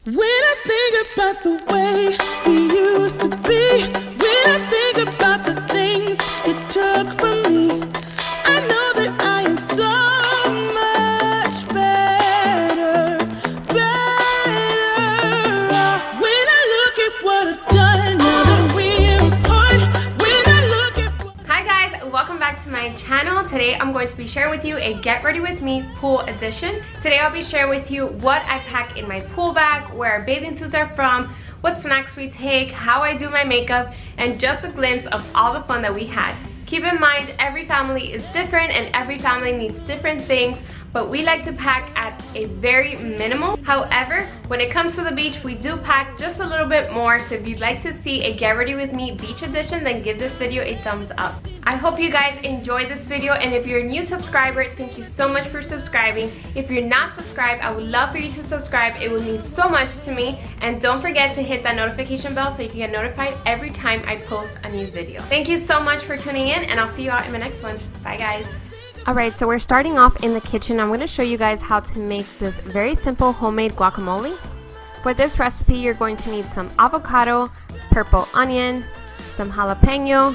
When I think about the way we used to be, when I think about the things you took from me, I know that I am so much better. When I look at what I've done, now that we're apart, when I look at... Hi guys, welcome back to my channel. Today I'm going to be sharing with you a get ready with me pool edition. Today I'll be sharing with you what I pack in my pool bag, where our bathing suits are from, what snacks we take, how I do my makeup, and just a glimpse of all the fun that we had. Keep in mind, every family is different and every family needs different things, but we like to pack at a very minimal. However, when it comes to the beach, we do pack just a little bit more. So if you'd like to see a get ready with me beach edition, then give this video a thumbs up. I hope you guys enjoyed this video, and if you're a new subscriber, thank you so much for subscribing. If you're not subscribed, I would love for you to subscribe. It would mean so much to me. And don't forget to hit that notification bell so you can get notified every time I post a new video. Thank you so much for tuning in, and I'll see you out in my next one. Bye guys. Alright, so we're starting off in the kitchen. I'm going to show you guys how to make this very simple homemade guacamole. For this recipe, you're going to need some avocado, purple onion, some jalapeno,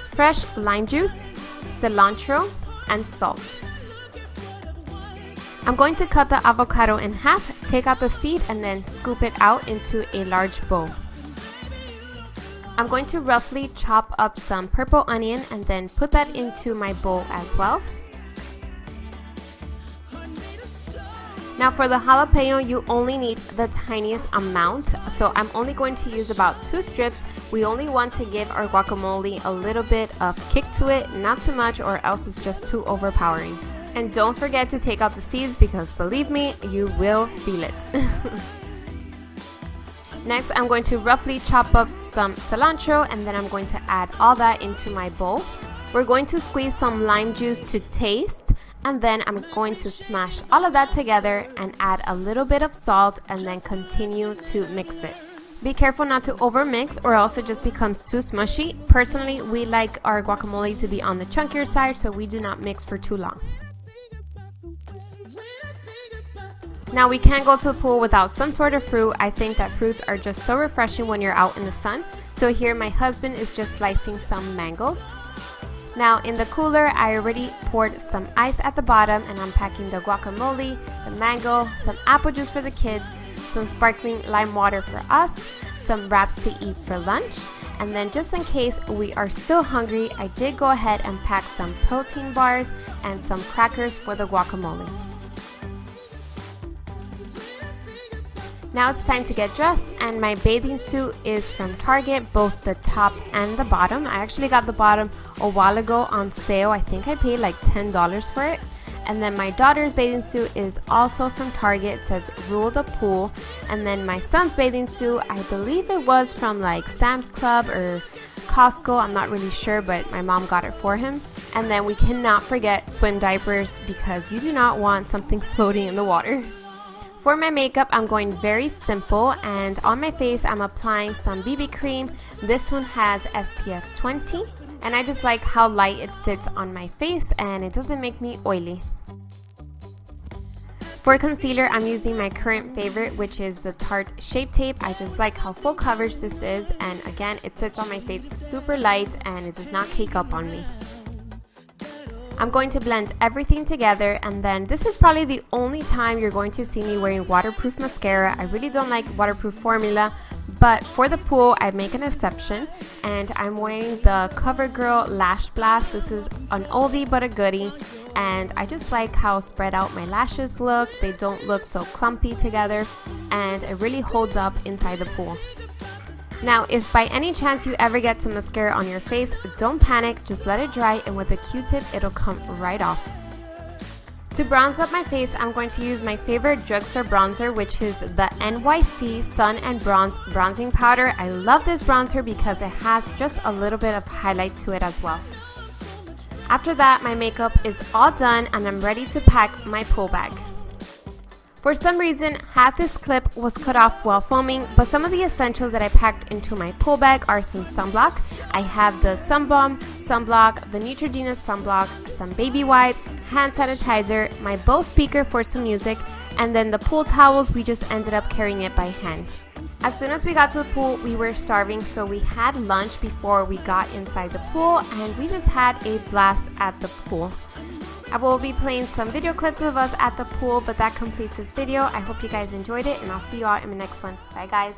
fresh lime juice, cilantro, and salt. I'm going to cut the avocado in half, take out the seed, and then scoop it out into a large bowl. I'm going to roughly chop up some purple onion and then put that into my bowl as well. Now for the jalapeno, you only need the tiniest amount, so I'm only going to use about 2 strips. We only want to give our guacamole a little bit of kick to it, not too much, or else it's just too overpowering. And don't forget to take out the seeds, because believe me, you will feel it. Next, I'm going to roughly chop up some cilantro, and then I'm going to add all that into my bowl. We're going to squeeze some lime juice to taste, and then I'm going to smash all of that together and add a little bit of salt, and then continue to mix it. Be careful not to overmix, or else it just becomes too smushy. Personally, we like our guacamole to be on the chunkier side, so we do not mix for too long. Now we can't go to the pool without some sort of fruit. I think that fruits are just so refreshing when you're out in the sun. So here my husband is just slicing some mangoes. Now in the cooler, I already poured some ice at the bottom, and I'm packing the guacamole, the mango, some apple juice for the kids, some sparkling lime water for us, some wraps to eat for lunch, and then just in case we are still hungry, I did go ahead and pack some protein bars and some crackers for the guacamole. Now it's time to get dressed, and my bathing suit is from Target, both the top and the bottom. I actually got the bottom a while ago on sale. I think I paid like $10 for it. And then my daughter's bathing suit is also from Target. It says Rule the Pool. And then my son's bathing suit, I believe it was from like Sam's Club or Costco. I'm not really sure, but my mom got it for him. And then we cannot forget swim diapers, because you do not want something floating in the water. For my makeup, I'm going very simple, and on my face I'm applying some BB cream. This one has SPF 20, and I just like how light it sits on my face and it doesn't make me oily. For concealer, I'm using my current favorite, which is the Tarte Shape Tape. I just like how full coverage this is, and again, it sits on my face super light and it does not cake up on me. I'm going to blend everything together, and then this is probably the only time you're going to see me wearing waterproof mascara. I really don't like waterproof formula, but for the pool I make an exception, and I'm wearing the CoverGirl Lash Blast. This is an oldie but a goodie, and I just like how spread out my lashes look. They don't look so clumpy together, and it really holds up inside the pool. Now, if by any chance you ever get some mascara on your face, don't panic, just let it dry, and with a Q-tip it'll come right off. To bronze up my face, I'm going to use my favorite drugstore bronzer, which is the NYC Sun and Bronze Bronzing Powder. I love this bronzer because it has just a little bit of highlight to it as well. After that, my makeup is all done and I'm ready to pack my pool bag. For some reason, half this clip was cut off while filming, but some of the essentials that I packed into my pool bag are some sunblock. I have the Sun Balm sunblock, the Neutrogena sunblock, some baby wipes, hand sanitizer, my Bose speaker for some music, And then the pool towels, we just ended up carrying it by hand. As soon as we got to the pool, we were starving, so we had lunch before we got inside the pool, and we just had a blast at the pool. I will be playing some video clips of us at the pool, but that completes this video. I hope you guys enjoyed it, and I'll see you all in the next one. Bye, guys.